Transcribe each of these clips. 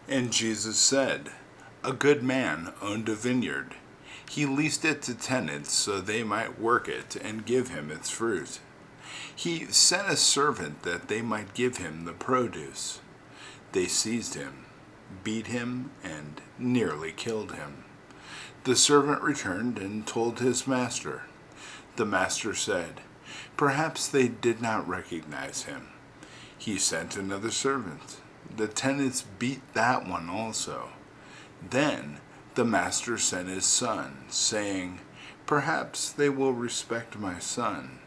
And Jesus said, "A good man owned a vineyard. He leased it to tenants so they might work it and give him its fruit. He sent a servant that they might give him the produce. They seized him, beat him, and nearly killed him. The servant returned and told his master. The master said, 'Perhaps they did not recognize him.' He sent another servant. The tenants beat that one also. Then the master sent his son, saying, 'Perhaps they will respect my son.'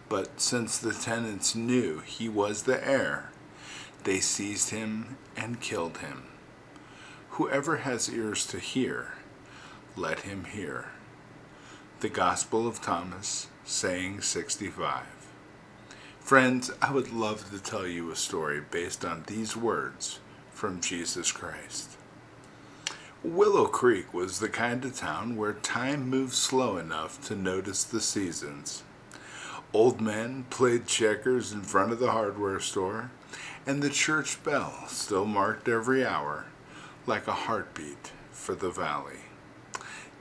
But since the tenants knew he was the heir, they seized him and killed him. Whoever has ears to hear, let him hear." The Gospel of Thomas, saying 65. Friends, I would love to tell you a story based on these words from Jesus Christ. Willow Creek was the kind of town where time moved slow enough to notice the seasons. Old men played checkers in front of the hardware store, and the church bell still marked every hour like a heartbeat for the valley.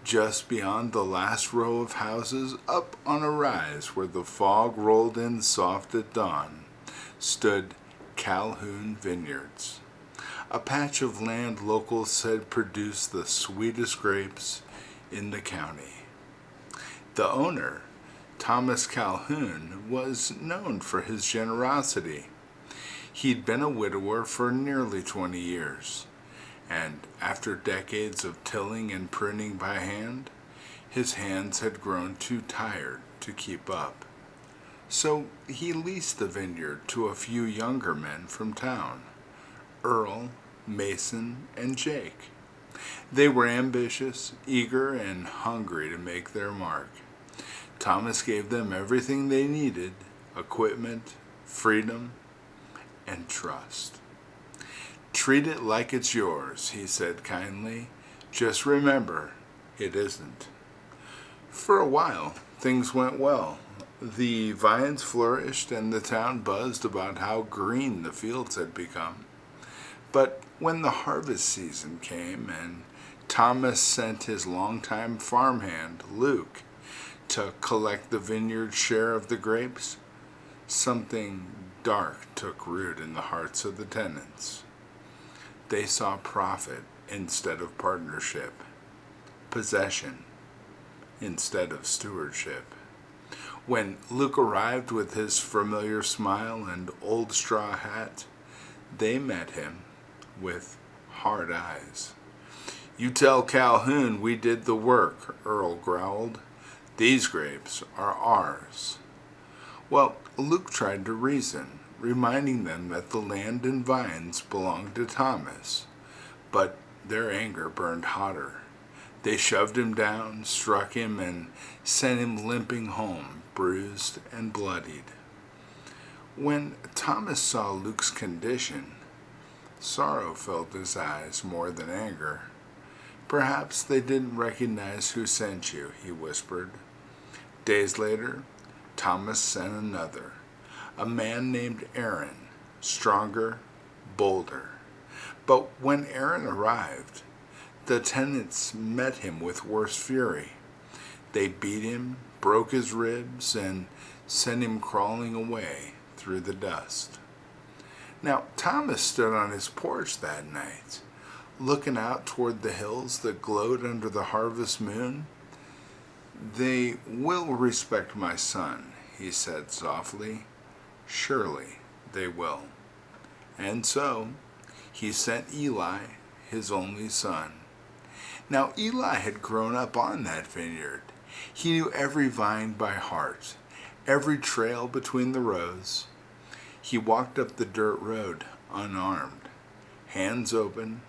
Just beyond the last row of houses, up on a rise where the fog rolled in soft at dawn, stood Calhoun Vineyards, a patch of land locals said produced the sweetest grapes in the county. The owner, Thomas Calhoun, was known for his generosity. He'd been a widower for nearly 20 years. And after decades of tilling and pruning by hand, his hands had grown too tired to keep up. So he leased the vineyard to a few younger men from town, Earl, Mason, and Jake. They were ambitious, eager, and hungry to make their mark. Thomas gave them everything they needed: equipment, freedom, and trust. "Treat it like it's yours," he said kindly. "Just remember, it isn't." For a while, things went well. The vines flourished and the town buzzed about how green the fields had become. But when the harvest season came and Thomas sent his longtime farmhand, Luke, to collect the vineyard's share of the grapes, something dark took root in the hearts of the tenants. They saw profit instead of partnership, possession instead of stewardship. When Luke arrived with his familiar smile and old straw hat, they met him with hard eyes. "You tell Calhoun we did the work," Earl growled. "These grapes are ours." Well, Luke tried to reason, reminding them that the land and vines belonged to Thomas. But their anger burned hotter. They shoved him down, struck him, and sent him limping home, bruised and bloodied. When Thomas saw Luke's condition, sorrow filled his eyes more than anger. "Perhaps they didn't recognize who sent you," he whispered. Days later, Thomas sent another, a man named Aaron, stronger, bolder. But when Aaron arrived, the tenants met him with worse fury. They beat him, broke his ribs, and sent him crawling away through the dust. Now, Thomas stood on his porch that night, looking out toward the hills that glowed under the harvest moon. "They will respect my son," he said softly. "Surely they will." And so he sent Eli, his only son. Now Eli had grown up on that vineyard. He knew every vine by heart, every trail between the rows. He walked up the dirt road unarmed, hands open,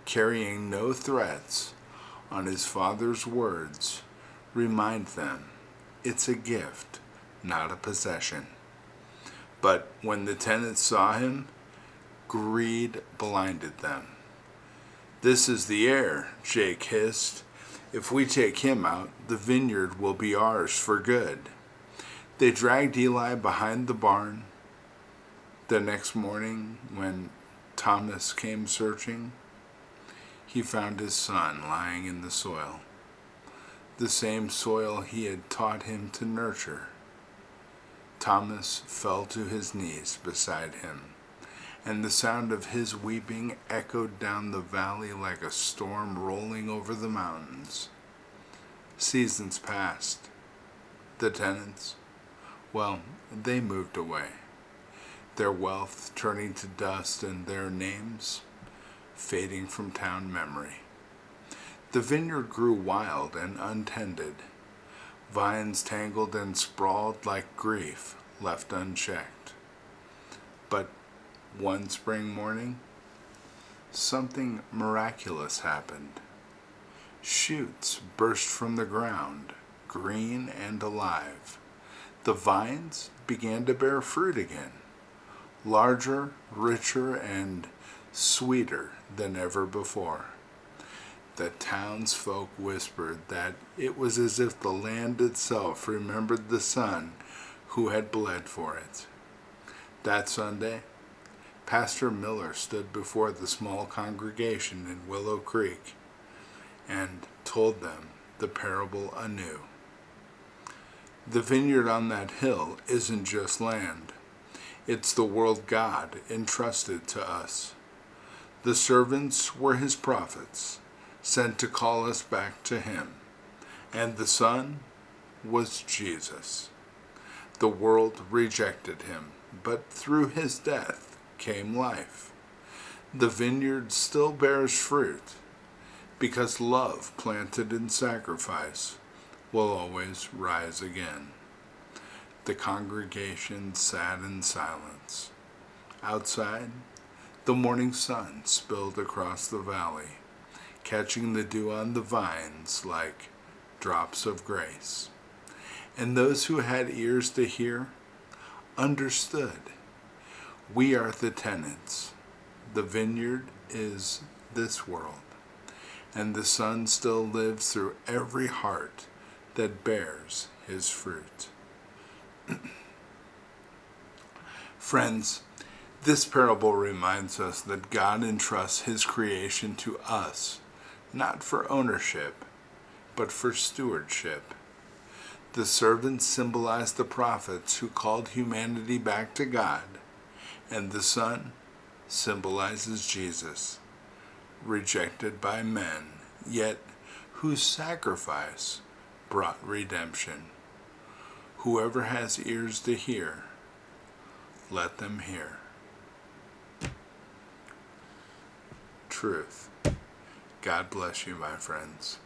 carrying no threats. On his father's words, remind them it's a gift, not a possession. But when the tenants saw him, greed blinded them. "This is the heir," Jake hissed. "If we take him out, the vineyard will be ours for good." They dragged Eli behind the barn. The next morning, when Thomas came searching, he found his son lying in the soil, the same soil he had taught him to nurture. Thomas fell to his knees beside him, and the sound of his weeping echoed down the valley like a storm rolling over the mountains. Seasons passed. The tenants, well, they moved away, their wealth turning to dust and their names fading from town memory. The vineyard grew wild and untended, vines tangled and sprawled like grief left unchecked. But one spring morning, something miraculous happened. Shoots burst from the ground, green and alive. The vines began to bear fruit again, larger, richer, and sweeter than ever before. The townsfolk whispered that it was as if the land itself remembered the son who had bled for it. That Sunday, Pastor Miller stood before the small congregation in Willow Creek and told them the parable anew. The vineyard on that hill isn't just land. It's the world God entrusted to us. The servants were his prophets, sent to call us back to him. And the Son was Jesus. The world rejected him, but through his death came life. The vineyard still bears fruit, because love planted in sacrifice will always rise again. The congregation sat in silence. Outside, the morning sun spilled across the valley, catching the dew on the vines like drops of grace. And those who had ears to hear understood. We are the tenants. The vineyard is this world, and the Son still lives through every heart that bears his fruit. Friends, this parable reminds us that God entrusts his creation to us, not for ownership, but for stewardship. The servants symbolize the prophets who called humanity back to God, and the Son symbolizes Jesus, rejected by men, yet whose sacrifice brought redemption. Whoever has ears to hear, let them hear. Truth. God bless you, my friends.